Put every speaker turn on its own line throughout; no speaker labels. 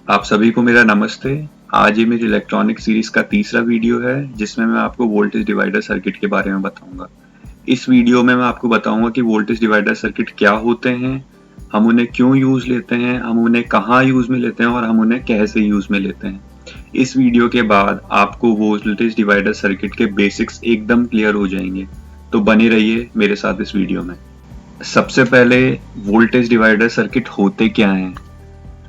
आप सभी को मेरा नमस्ते। आज ये मेरी इलेक्ट्रॉनिक सीरीज का तीसरा वीडियो है जिसमें मैं आपको वोल्टेज डिवाइडर सर्किट के बारे में बताऊंगा। इस वीडियो में मैं आपको बताऊंगा कि वोल्टेज डिवाइडर सर्किट क्या होते हैं, हम उन्हें क्यों यूज लेते हैं, हम उन्हें कहाँ यूज में लेते हैं और हम उन्हें कैसे यूज में लेते हैं। इस वीडियो के बाद आपको वोल्टेज डिवाइडर सर्किट के बेसिक्स एकदम क्लियर हो जाएंगे, तो बने रहिए मेरे साथ इस वीडियो में। सबसे पहले वोल्टेज डिवाइडर सर्किट होते क्या हैं।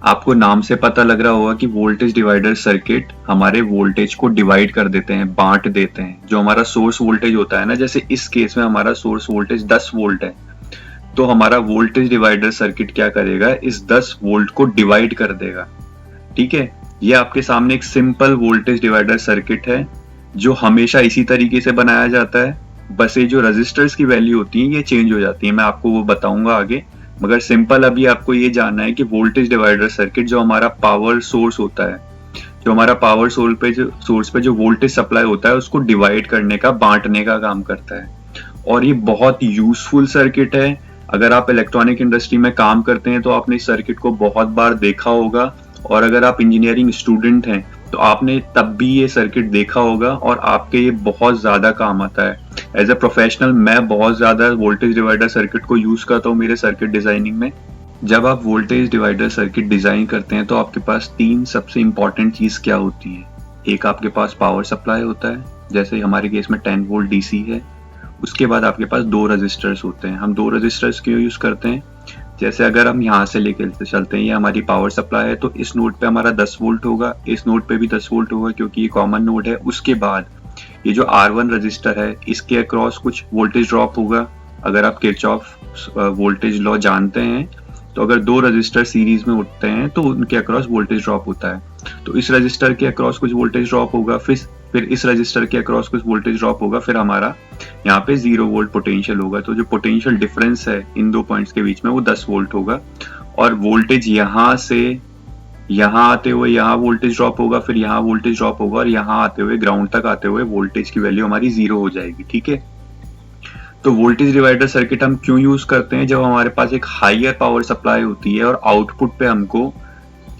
आपको नाम से पता लग रहा होगा कि वोल्टेज डिवाइडर सर्किट हमारे वोल्टेज को डिवाइड कर देते हैं, बांट देते हैं। जो हमारा सोर्स वोल्टेज होता है ना, जैसे इस केस में हमारा सोर्स वोल्टेज 10 वोल्ट है, तो हमारा वोल्टेज डिवाइडर सर्किट क्या करेगा, इस 10 वोल्ट को डिवाइड कर देगा। ठीक है, ये आपके सामने एक सिंपल वोल्टेज डिवाइडर सर्किट है जो हमेशा इसी तरीके से बनाया जाता है। बस ये जो रजिस्टर्स की वैल्यू होती है ये चेंज हो जाती है, मैं आपको वो बताऊंगा आगे। मगर सिंपल अभी आपको ये जानना है कि वोल्टेज डिवाइडर सर्किट जो हमारा पावर सोर्स होता है, जो हमारा पावर सोर्स पे जो वोल्टेज सप्लाई होता है उसको डिवाइड करने का, बांटने का काम करता है। और ये बहुत यूजफुल सर्किट है। अगर आप इलेक्ट्रॉनिक इंडस्ट्री में काम करते हैं तो आपने इस सर्किट को बहुत बार देखा होगा, और अगर आप इंजीनियरिंग स्टूडेंट हैं तो आपने तब भी ये सर्किट देखा होगा और आपके ये बहुत ज्यादा काम आता है। एज ए प्रोफेशनल मैं बहुत ज्यादा वोल्टेज डिवाइडर सर्किट को यूज करता हूँ मेरे सर्किट डिजाइनिंग में। जब आप वोल्टेज डिवाइडर सर्किट डिजाइन करते हैं तो आपके पास तीन सबसे इंपॉर्टेंट चीज क्या होती है। एक आपके पास पावर सप्लाई होता है, जैसे हमारे केस में 10 वोल्ट डीसी है। उसके बाद आपके पास दो रजिस्टर्स होते हैं। हम दो रजिस्टर्स क्यों यूज करते हैं, जैसे अगर हम यहाँ से लेकर चलते हैं, ये हमारी पावर सप्लाई है, तो इस नोड पे हमारा 10 वोल्ट होगा, इस नोड पे भी 10 वोल्ट होगा क्योंकि ये कॉमन नोड है। उसके बाद ये जो R1 रजिस्टर है इसके अक्रॉस कुछ वोल्टेज ड्रॉप होगा। अगर आप किरचॉफ वोल्टेज लॉ जानते हैं तो अगर दो रजिस्टर सीरीज में उठते हैं तो उनके अक्रॉस वोल्टेज ड्रॉप होता है। तो इस रजिस्टर के अक्रॉस कुछ वोल्टेज ड्रॉप होगा, फिर इस रजिस्टर के अक्रॉस कुछ वोल्टेज ड्रॉप होगा, फिर हमारा यहाँ पे 0 वोल्ट पोटेंशियल होगा। तो जो पोटेंशियल डिफरेंस है इन दो पॉइंट्स के बीच में वो 10 वोल्ट होगा। और वोल्टेज यहाँ से यहाँ आते हुए यहाँ वोल्टेज ड्रॉप होगा, फिर यहाँ वोल्टेज ड्रॉप होगा, और यहाँ आते हुए ग्राउंड तक आते हुए वोल्टेज की वैल्यू हमारी 0 हो जाएगी। ठीक है, तो वोल्टेज डिवाइडर सर्किट हम क्यों यूज करते हैं, जब हमारे पास एक हायर पावर सप्लाई होती है और आउटपुट पे हमको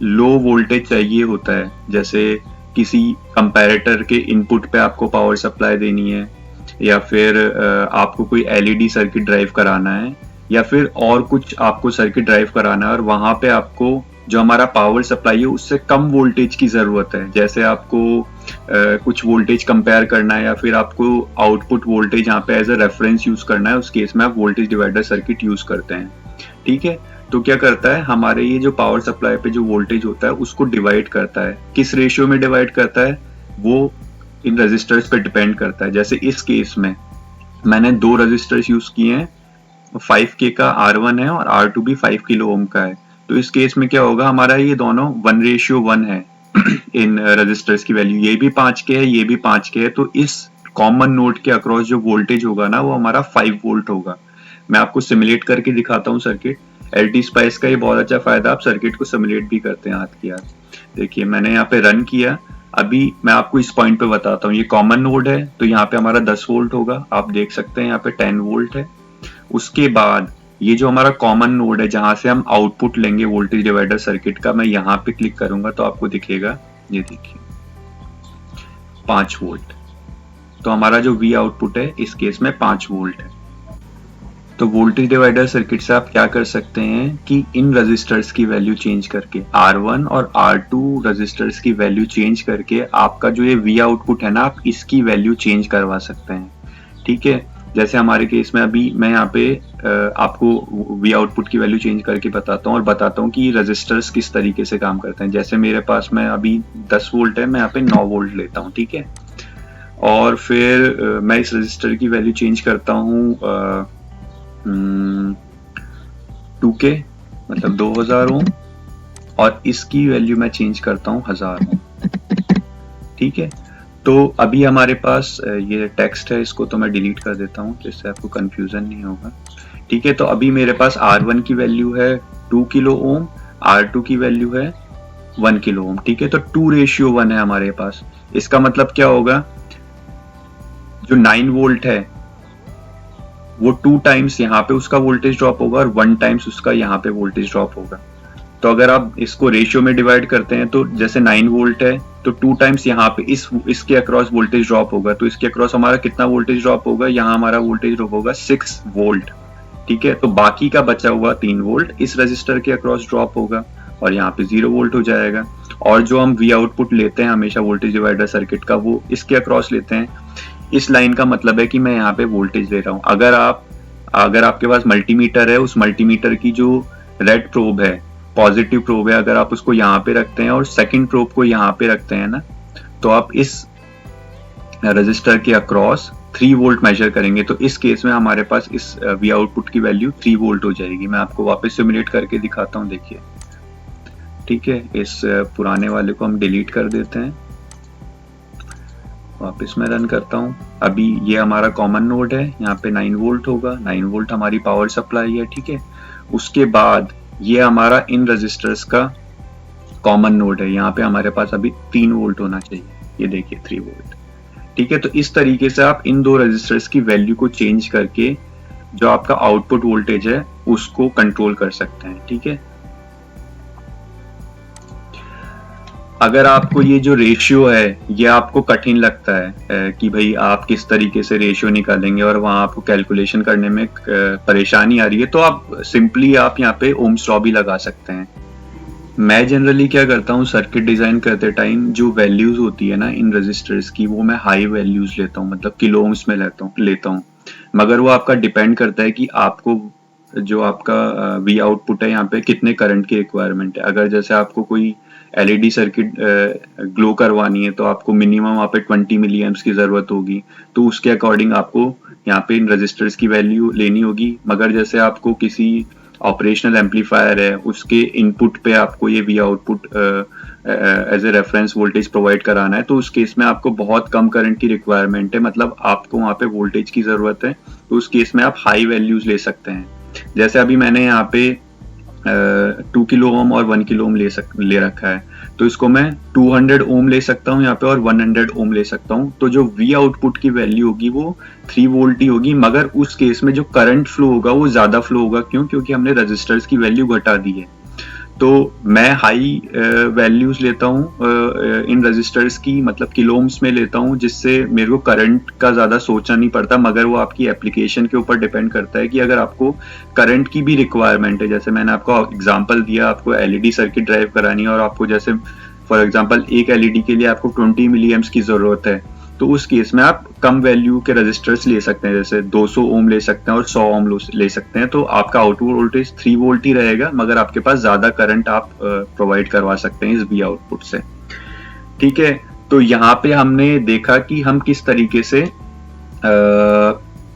लो वोल्टेज चाहिए होता है। जैसे किसी कंपैरेटर के इनपुट पे आपको पावर सप्लाई देनी है, या फिर आपको कोई एलईडी सर्किट ड्राइव कराना है, या फिर और कुछ आपको सर्किट ड्राइव कराना है, और वहां पे आपको जो हमारा पावर सप्लाई है उससे कम वोल्टेज की जरूरत है। जैसे आपको कुछ वोल्टेज कंपेयर करना है, या फिर आपको आउटपुट वोल्टेज यहाँ पे एज ए रेफरेंस यूज करना है, उस केस में आप वोल्टेज डिवाइडर सर्किट यूज करते हैं। ठीक है, तो क्या करता है, हमारे ये जो पावर सप्लाई पे जो वोल्टेज होता है उसको डिवाइड करता है। किस रेशियो में डिवाइड करता है वो इन रजिस्टर्स पे डिपेंड करता है। जैसे इस केस में मैंने दो रजिस्टर्स यूज किए हैं, 5K का R1 है और R2 भी 5 किलो ओम का है। तो इस केस में क्या होगा, हमारा ये दोनों 1:1 है इन रजिस्टर्स की वैल्यू। ये भी 5K है, ये भी 5K है, तो इस कॉमन नोड के अक्रॉस जो वोल्टेज होगा ना वो हमारा 5 वोल्ट होगा। मैं आपको सिमुलेट करके दिखाता हूँ सर्किट। एलटी स्पाइस का ये बहुत अच्छा फायदा, आप सर्किट को सिमुलेट भी करते हैं हाथ की हाथ। देखिए मैंने यहाँ पे रन किया। अभी मैं आपको इस पॉइंट पे बताता हूँ, ये कॉमन नोड है तो यहाँ पे हमारा 10 वोल्ट होगा, आप देख सकते हैं यहाँ पे 10 वोल्ट है। उसके बाद ये जो हमारा कॉमन नोड है जहां से हम आउटपुट लेंगे वोल्टेज डिवाइडर सर्किट का, मैं यहाँ पे क्लिक करूंगा तो आपको दिखेगा, ये देखिए 5 वोल्ट। तो हमारा जो V आउटपुट है इस केस में 5 वोल्ट है। तो वोल्टेज डिवाइडर सर्किट से आप क्या कर सकते हैं कि इन रजिस्टर्स की वैल्यू चेंज करके, R1 और R2 रजिस्टर्स की वैल्यू चेंज करके आपका जो ये V आउटपुट है ना, आप इसकी वैल्यू चेंज करवा सकते हैं। ठीक है, जैसे हमारे केस में अभी मैं यहाँ पे आपको V आउटपुट की वैल्यू चेंज करके बताता हूँ और बताता हूँ कि रजिस्टर्स किस तरीके से काम करते हैं। जैसे मेरे पास में अभी 10 वोल्ट है, मैं यहाँ पे 9 वोल्ट लेता हूँ। ठीक है, और फिर मैं इस रजिस्टर की वैल्यू चेंज करता हूँ 2K मतलब 2000 ओम, और इसकी वैल्यू मैं चेंज करता हूँ 1000 ओम। ठीक है, तो अभी हमारे पास ये टेक्स्ट है, इसको तो मैं डिलीट कर देता हूँ जिससे आपको कंफ्यूजन नहीं होगा। ठीक है, तो अभी मेरे पास R1 की वैल्यू है 2 किलो ओम, R2 की वैल्यू है 1 किलो ओम। ठीक है, तो 2:1 है हमारे पास। इसका मतलब क्या होगा, जो 9 वोल्ट है वो 2 टाइम्स यहाँ पे उसका वोल्टेज ड्रॉप होगा और 1 टाइम्स उसका यहाँ पे वोल्टेज ड्रॉप होगा। तो अगर आप इसको रेशियो में डिवाइड करते हैं तो जैसे 9 वोल्ट है तो 2 टाइम्स यहाँ पे इसके अक्रॉस वोल्टेज ड्रॉप होगा, तो इसके अक्रॉस हमारा कितना वोल्टेज ड्रॉप होगा, यहाँ हमारा वोल्टेज ड्रॉप होगा 6 वोल्ट। ठीक है, तो बाकी का बचा हुआ 3 वोल्ट इस रजिस्टर के अक्रॉस ड्रॉप होगा और यहाँ पे 0 वोल्ट हो जाएगा। और जो हम वी आउटपुट लेते हैं हमेशा वोल्टेज डिवाइडर सर्किट का, वो इसके अक्रॉस लेते हैं। इस लाइन का मतलब है कि मैं यहाँ पे वोल्टेज ले रहा हूँ। अगर आपके पास मल्टीमीटर है, उस मल्टीमीटर की जो रेड प्रोब है, पॉजिटिव प्रोब है, अगर आप उसको यहाँ पे रखते हैं और सेकंड प्रोब को यहाँ पे रखते हैं ना, तो आप इस रजिस्टर के अक्रॉस 3 वोल्ट मेजर करेंगे। तो इस केस में हमारे पास इस वी आउटपुट की वैल्यू 3 वोल्ट हो जाएगी। मैं आपको वापस सिमुलेट करके दिखाता हूँ, देखिए। ठीक है, इस पुराने वाले को हम डिलीट कर देते हैं, वापस मैं रन करता हूँ। अभी ये हमारा कॉमन नोड है, यहाँ पे 9 वोल्ट होगा, 9 वोल्ट हमारी पावर सप्लाई है। ठीक है, उसके बाद ये हमारा इन रजिस्टर्स का कॉमन नोड है, यहाँ पे हमारे पास अभी 3 वोल्ट होना चाहिए, ये देखिए 3 वोल्ट। ठीक है, तो इस तरीके से आप इन दो रजिस्टर्स की वैल्यू को चेंज करके जो आपका आउटपुट वोल्टेज है उसको कंट्रोल कर सकते हैं। ठीक है, अगर आपको ये जो रेशियो है ये आपको कठिन लगता है कि भाई आप किस तरीके से रेशियो निकालेंगे और वहां आपको कैलकुलेशन करने में परेशानी आ रही है, तो आप सिंपली आप यहाँ पे ओम्स लॉ भी लगा सकते हैं। मैं जनरली क्या करता हूँ, सर्किट डिजाइन करते टाइम जो वैल्यूज होती है ना इन रजिस्टर्स की, वो मैं हाई वैल्यूज लेता हूँ, मतलब किलो ओम्स में लेता हूँ। मगर वो आपका डिपेंड करता है कि आपको जो आपका वी आउटपुट है यहाँ पे कितने करंट की रिक्वायरमेंट है। अगर जैसे आपको कोई एलईडी सर्किट ग्लो करवानी है तो आपको मिनिमम वहाँ पे 20 मिली एम्प्स की जरूरत होगी, तो उसके अकॉर्डिंग आपको यहाँ पे इन रजिस्टर्स की वैल्यू लेनी होगी। मगर जैसे आपको किसी ऑपरेशनल एम्पलीफायर है, उसके इनपुट पे आपको ये V output as a reference voltage provide कराना है, तो उस केस में आपको बहुत कम करंट की रिक्वायरमेंट है, मतलब आपको वहाँ पे वोल्टेज की जरूरत है, तो उस केस में आप हाई वैल्यूज ले सकते हैं। जैसे अभी मैंने यहाँ पे 2 किलो ओम और 1 किलो ओम ले रखा है, तो इसको मैं 200 ओम ले सकता हूँ यहाँ पे और 100 ओम ले सकता हूँ। तो जो वी आउटपुट की वैल्यू होगी वो 3 वोल्ट ही होगी, मगर उस केस में जो करंट फ्लो होगा वो ज्यादा फ्लो होगा। क्यों? क्योंकि हमने रजिस्टर्स की वैल्यू घटा दी है। तो मैं हाई वैल्यूज लेता हूँ इन रजिस्टर्स की, मतलब किलो ओम्स में लेता हूँ, जिससे मेरे को करंट का ज्यादा सोचना नहीं पड़ता। मगर वो आपकी एप्लीकेशन के ऊपर डिपेंड करता है कि अगर आपको करंट की भी रिक्वायरमेंट है, जैसे मैंने आपको एग्जांपल दिया, आपको एलईडी सर्किट ड्राइव करानी है और आपको जैसे फॉर एग्जांपल एक एलईडी के लिए आपको 20 मिली एम्प्स की जरूरत है, तो उस केस में आप कम वैल्यू के रजिस्टर्स ले सकते हैं, जैसे 200 ओम ले सकते हैं और 100 ओम ले सकते हैं। तो आपका आउटपुट वोल्टेज 3 वोल्ट ही रहेगा, मगर आपके पास ज्यादा करंट आप प्रोवाइड करवा सकते हैं इस वी आउटपुट से। ठीक है, तो यहाँ पे हमने देखा कि हम किस तरीके से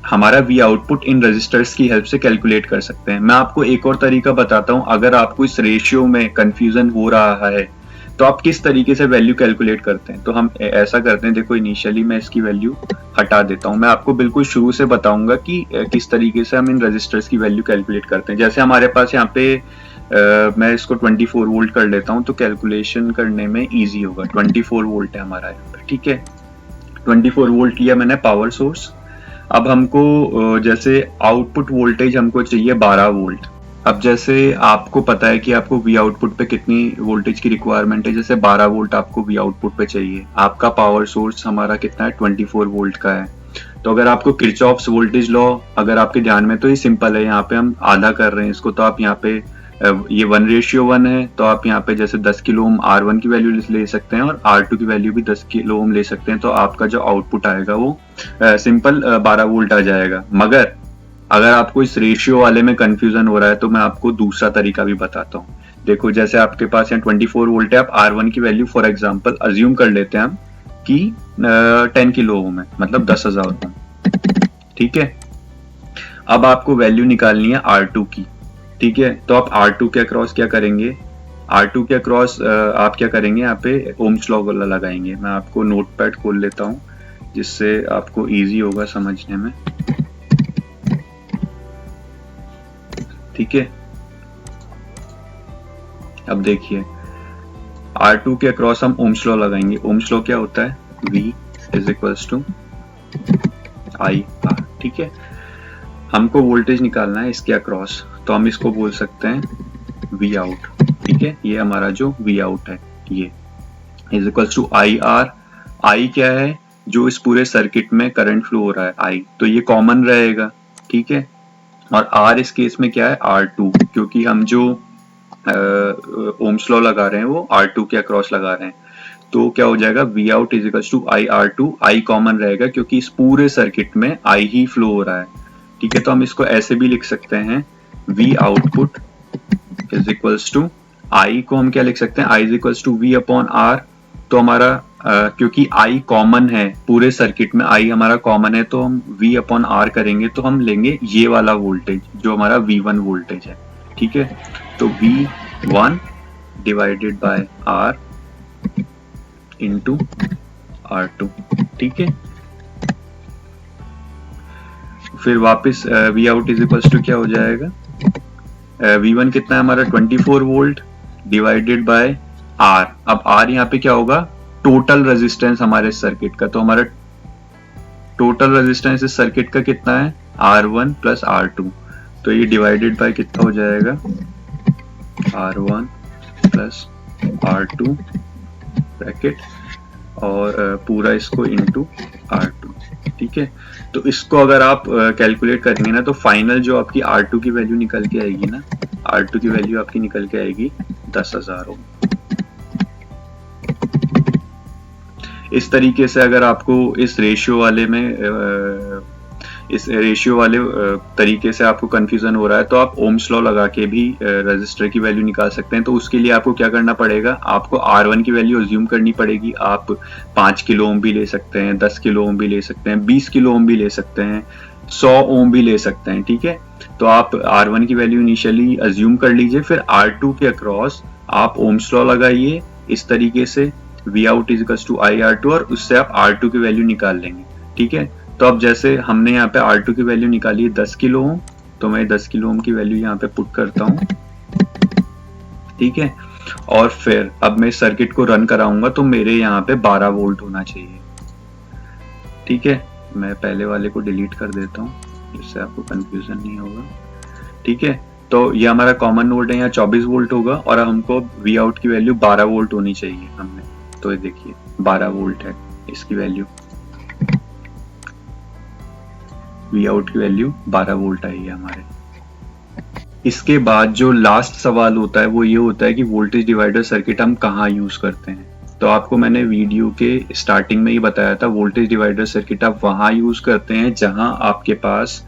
हमारा वी आउटपुट इन रजिस्टर्स की हेल्प से कैलकुलेट कर सकते हैं। मैं आपको एक और तरीका बताता हूँ, अगर आपको इस रेशियो में कंफ्यूजन हो रहा है तो आप किस तरीके से वैल्यू कैलकुलेट करते हैं। तो हम ऐसा करते हैं, देखो इनिशियली मैं इसकी वैल्यू हटा देता हूं, मैं आपको बिल्कुल शुरू से बताऊंगा कि किस तरीके से हम इन रजिस्टर्स की वैल्यू कैलकुलेट करते हैं। जैसे हमारे पास यहाँ पे मैं इसको 24 वोल्ट कर लेता हूं, तो कैलकुलेशन करने में इजी होगा। 24 वोल्ट है हमारा यहाँ पे। ठीक है, 24 वोल्ट लिया मैंने पावर सोर्स। अब हमको जैसे आउटपुट वोल्टेज हमको चाहिए 12 वोल्ट। अब जैसे आपको पता है कि आपको वी आउटपुट पे कितनी वोल्टेज की रिक्वायरमेंट है, जैसे 12 वोल्ट आपको वी आउटपुट पे चाहिए। आपका पावर सोर्स हमारा कितना है, 24 वोल्ट का है। तो अगर आपको किरचॉफ्स वोल्टेज लॉ अगर आपके ध्यान में, तो ये सिंपल है, यहाँ पे हम आधा कर रहे हैं इसको, तो आप यहाँ पे ये 1:1 है, तो आप यहाँ पे जैसे 10 किलो ओम R1 की वैल्यू ले सकते हैं और R2 की वैल्यू भी 10 किलो ओम ले सकते हैं, तो आपका जो आउटपुट आएगा वो सिंपल 12 वोल्ट आ जाएगा। मगर अगर आपको इस रेशियो वाले में कंफ्यूजन हो रहा है तो मैं आपको दूसरा तरीका भी बताता हूँ। देखो जैसे आपके पास यहाँ 24 वोल्ट है, आप R1 की वैल्यू फॉर एग्जांपल अज्यूम कर लेते हैं हम कि 10 किलो ओम है, मतलब 10,000 ओम। ठीक है, अब आपको वैल्यू निकालनी है R2 की। ठीक है, तो आप R2 के अक्रॉस क्या करेंगे, R2 के अक्रॉस आप क्या करेंगे, यहाँ पे ओम्स लॉ लगाएंगे। मैं आपको नोटपैड खोल लेता हूँ जिससे आपको इजी होगा समझने में। ठीक है, अब देखिए R2 के अक्रॉस हम ओम्स लॉ लगाएंगे। ओम्स लॉ क्या होता है, V is equals to I R। ठीक है, हमको वोल्टेज निकालना है इसके अक्रॉस, तो हम इसको बोल सकते हैं V आउट। ठीक है, ये हमारा जो वी आउट है ये is equals to I R. I क्या है, जो इस पूरे सर्किट में करंट फ्लो हो रहा है आई, तो ये कॉमन रहेगा, ठीक है। और आर इस केस में क्या है, R2, क्योंकि हम जो ओम्स लॉ लगा रहे हैं वो R2 के अक्रॉस लगा रहे हैं। तो क्या हो जाएगा, V out is equals to I R2, I common रहेगा क्योंकि इस पूरे सर्किट में आई ही फ्लो हो रहा है, ठीक है। तो हम इसको ऐसे भी लिख सकते हैं, V output is equals to, I को हम क्या लिख सकते हैं, I is equals to V upon R. तो हमारा क्योंकि आई कॉमन है पूरे सर्किट में, आई हमारा कॉमन है, तो हम v अपॉन आर करेंगे तो हम लेंगे ये वाला वोल्टेज जो हमारा V1 वोल्टेज है, ठीक है। तो V1 divided by R into R2, ठीक है। फिर वापस V out is equals to क्या हो जाएगा, V1 कितना है हमारा 24 वोल्ट डिवाइडेड बाय R। अब R यहाँ पे क्या होगा, टोटल रेजिस्टेंस हमारे सर्किट का। तो हमारा टोटल रेजिस्टेंस इस सर्किट का कितना है, R1 प्लस R2। तो ये डिवाइडेड बाय कितना हो जाएगा, R1 प्लस R2 ब्रैकेट और पूरा इसको इनटू R2, ठीक है। तो इसको अगर आप कैलकुलेट करेंगे ना, तो फाइनल जो आपकी R2 की वैल्यू निकल के आएगी ना, R2 की वैल्यू आपकी निकल के आएगी 10,000 ओम। इस तरीके से अगर आपको इस रेशियो वाले में तरीके से आपको कंफ्यूजन हो रहा है, तो आप ओम्स लॉ लगा के भी रेजिस्टर की वैल्यू निकाल सकते हैं। तो उसके लिए आपको क्या करना पड़ेगा, आपको R1 की वैल्यू अज्यूम करनी पड़ेगी। आप 5 किलो ओम भी ले सकते हैं, 10 किलो ओम भी ले सकते हैं, 20 किलो ओम भी ले सकते हैं, 100 ओम भी ले सकते हैं, ठीक है। तो आप R1 की वैल्यू इनिशियली अज्यूम कर लीजिए, फिर R2 के अक्रॉस आप ओम्स लॉ लगाइए इस तरीके से, V out is equals to I R2, और उससे आप R2 की वैल्यू निकाल लेंगे, ठीक है। तो अब जैसे हमने यहाँ पे R2 की वैल्यू निकाली है 10 किलो ओम, तो मैं 10 किलो ओम की वैल्यू यहाँ पे पुट करता हूँ, ठीक है। और फिर अब मैं सर्किट को रन कराऊंगा तो मेरे यहाँ पे 12 वोल्ट होना चाहिए, ठीक है। मैं पहले वाले को डिलीट कर देता हूँ जिससे आपको कंफ्यूजन नहीं होगा, ठीक है। तो ये हमारा कॉमन नोड है, यहाँ 24 वोल्ट होगा और हमको V आउट की वैल्यू 12 वोल्ट होनी चाहिए हमने। तो ये देखिए 12 वोल्ट है इसकी वैल्यू, V आउट की वैल्यू 12 वोल्ट आई है हमारे। इसके बाद जो लास्ट सवाल होता है वो ये होता है कि वोल्टेज डिवाइडर सर्किट हम कहाँ यूज करते हैं। तो आपको मैंने वीडियो के स्टार्टिंग में ही बताया था, वोल्टेज डिवाइडर सर्किट आप वहां यूज करते हैं जहां आपके पास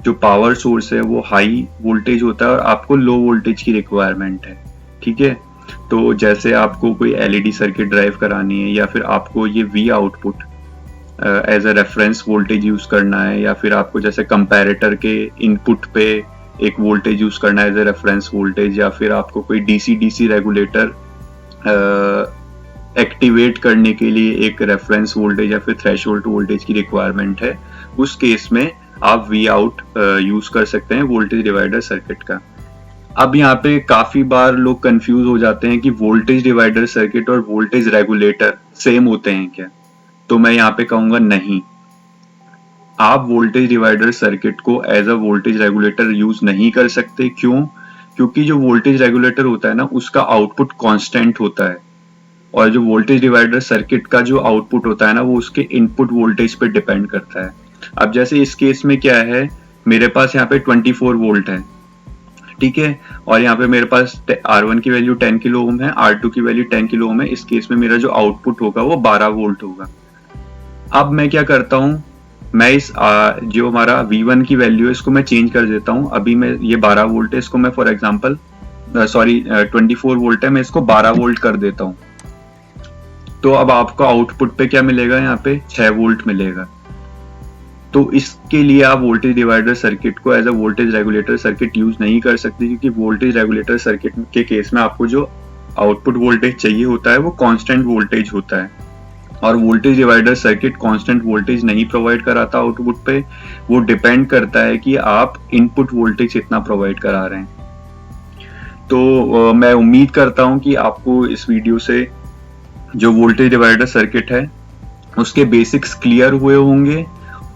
जो पावर सोर्स है वो हाई वोल्टेज होता है और आपको लो वोल्टेज की रिक्वायरमेंट है, ठीक है। तो जैसे आपको कोई एलईडी सर्किट ड्राइव करानी है, या फिर आपको ये V output as a reference voltage use करना है, या फिर आपको जैसे कंपैरेटर के इनपुट पे एक वोल्टेज यूज करना है एज अ रेफरेंस वोल्टेज, या फिर आपको कोई डीसी रेगुलेटर एक्टिवेट करने के लिए एक रेफरेंस वोल्टेज या फिर थ्रेशोल्ड वोल्टेज की रिक्वायरमेंट है, उस केस में आप V आउट यूज कर सकते हैं वोल्टेज डिवाइडर सर्किट का। अब यहाँ पे काफी बार लोग कंफ्यूज हो जाते हैं कि वोल्टेज डिवाइडर सर्किट और वोल्टेज रेगुलेटर सेम होते हैं क्या। तो मैं यहाँ पे कहूंगा नहीं, आप वोल्टेज डिवाइडर सर्किट को as a voltage regulator use नहीं कर सकते। क्यों? क्योंकि जो वोल्टेज रेगुलेटर होता है ना, उसका आउटपुट कांस्टेंट होता है, और जो वोल्टेज डिवाइडर सर्किट का जो आउटपुट होता है ना, वो उसके इनपुट वोल्टेज पे डिपेंड करता है। अब जैसे इस केस में क्या है, मेरे पास यहाँ पे 24 वोल्ट है, ठीक है, और यहाँ पे मेरे पास R1 की वैल्यू 10 किलो ओम है, R2 की वैल्यू 10 किलो ओम है। इस केस में मेरा जो आउटपुट होगा वो 12 वोल्ट होगा। अब मैं क्या करता हूँ, मैं इस जो हमारा V1 की वैल्यू है इसको मैं चेंज कर देता हूँ। अभी मैं ये 12 वोल्ट है, इसको मैं फॉर एग्जांपल 24 वोल्ट है, मैं इसको 12 वोल्ट कर देता हूँ। तो अब आपको आउटपुट पे क्या मिलेगा, यहाँ पे 6 वोल्ट मिलेगा। तो इसके लिए आप वोल्टेज डिवाइडर सर्किट को as a voltage regulator circuit use नहीं कर सकते, क्योंकि वोल्टेज रेगुलेटर सर्किट के केस में आपको जो आउटपुट वोल्टेज चाहिए होता है वो कांस्टेंट वोल्टेज होता है, और voltage divider circuit constant voltage नहीं प्रोवाइड कराता आउटपुट पे। वो डिपेंड करता है कि आप इनपुट वोल्टेज कितना प्रोवाइड करा रहे हैं। तो मैं उम्मीद करता हूं कि आपको इस वीडियो से जो वोल्टेज डिवाइडर सर्किट है उसके बेसिक्स क्लियर हुए होंगे,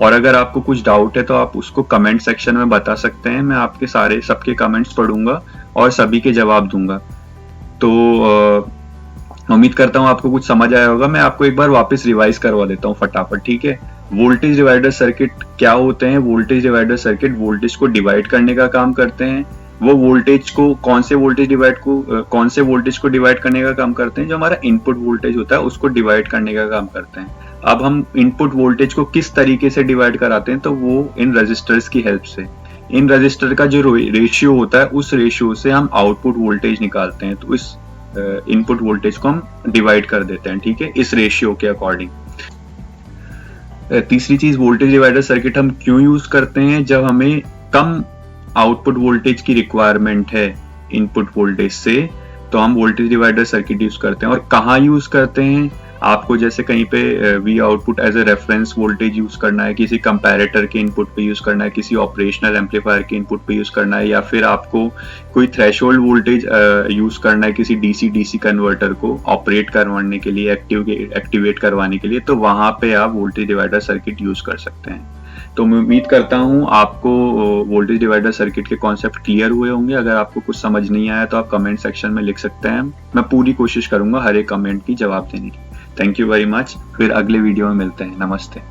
और अगर आपको कुछ डाउट है तो आप उसको कमेंट सेक्शन में बता सकते हैं। मैं आपके सबके कमेंट्स पढ़ूंगा और सभी के जवाब दूंगा। तो उम्मीद करता हूँ आपको कुछ समझ आया होगा। मैं आपको एक बार वापस रिवाइज करवा देता हूँ फटाफट, ठीक है। वोल्टेज डिवाइडर सर्किट क्या होते हैं? वोल्टेज डिवाइडर सर्किट वोल्टेज को डिवाइड करने का काम करते हैं। वो वोल्टेज को कौन से वोल्टेज को डिवाइड करने का काम करते हैं? जो हमारा इनपुट वोल्टेज होता है उसको डिवाइड करने का काम करते हैं। अब हम इनपुट वोल्टेज को किस तरीके से डिवाइड कराते हैं? तो वो इन रजिस्टर्स की हेल्प से। इन रजिस्टर का जो रेशियो होता है उस रेशियो से हम आउटपुट वोल्टेज निकालते हैं। तो इस इनपुट वोल्टेज को हम डिवाइड कर देते हैं, ठीक है, इस रेशियो के अकॉर्डिंग। तीसरी चीज, वोल्टेज डिवाइडर सर्किट हम क्यों यूज करते हैं? जब हमें कम आउटपुट वोल्टेज की रिक्वायरमेंट है इनपुट वोल्टेज से, तो हम वोल्टेज डिवाइडर सर्किट यूज करते हैं। और कहाँ यूज करते हैं? आपको जैसे कहीं पे V output as a reference voltage use करना है, किसी कंपैरेटर के इनपुट पे यूज करना है, किसी ऑपरेशनल एम्पलीफायर के इनपुट पे यूज करना है, या फिर आपको कोई थ्रेशोल्ड वोल्टेज यूज करना है किसी डीसी कन्वर्टर को ऑपरेट करवाने के लिए, एक्टिवेट करवाने के लिए, तो वहां पे आप वोल्टेज डिवाइडर सर्किट यूज कर सकते हैं। तो मैं उम्मीद करता हूँ आपको वोल्टेज डिवाइडर सर्किट के कॉन्सेप्ट क्लियर हुए होंगे। अगर आपको कुछ समझ नहीं आया तो आप कमेंट सेक्शन में लिख सकते हैं। मैं पूरी कोशिश करूंगा हर एक कमेंट की जवाब देने की। Thank you very much. फिर अगले वीडियो में मिलते हैं। नमस्ते।